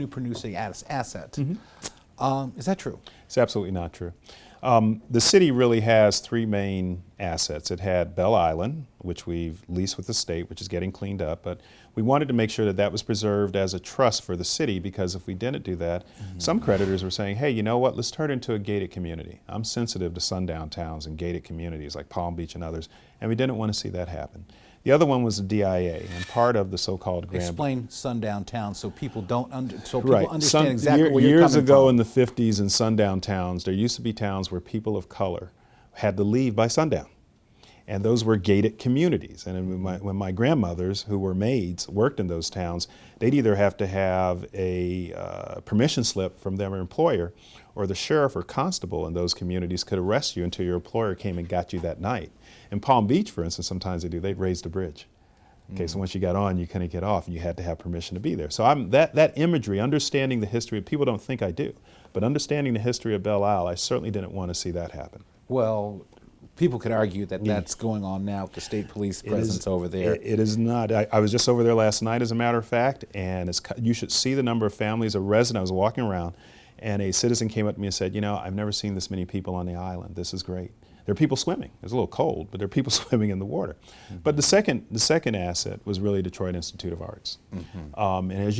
producing asset. Is that true? It's absolutely not true. The city really has three main assets. It had Belle Island, which we've leased with the state, which is getting cleaned up, but we wanted to make sure that that was preserved as a trust for the city, because if we didn't do that, some creditors were saying, hey, you know what, let's turn it into a gated community. I'm sensitive to sundown towns and gated communities like Palm Beach and others, and we didn't want to see that happen. The other one was the DIA, and part of the so-called Grand... Explain sundown towns so people don't Right. understand exactly where you're Years coming ago from. in the 50s in sundown towns, there used to be towns where people of color had to leave by sundown. And those were gated communities. And when my grandmothers, who were maids, worked in those towns, they'd either have to have a permission slip from their employer, or the sheriff or constable in those communities could arrest you until your employer came and got you that night. In Palm Beach, for instance, sometimes they'd raise the bridge. Okay, so once you got on, you couldn't get off, and you had to have permission to be there. So that imagery, understanding the history, people don't think I do, but understanding the history of Belle Isle, I certainly didn't want to see that happen. Well, people could argue that that's going on now with the state police presence over there. It is not. I was just over there last night, as a matter of fact, and you should see the number of families. A resident, I was walking around, and a citizen came up to me and said, you know, I've never seen this many people on the island. This is great. There are people swimming. It's a little cold, but there are people swimming in the water. But the second asset was really Detroit Institute of Arts. And as you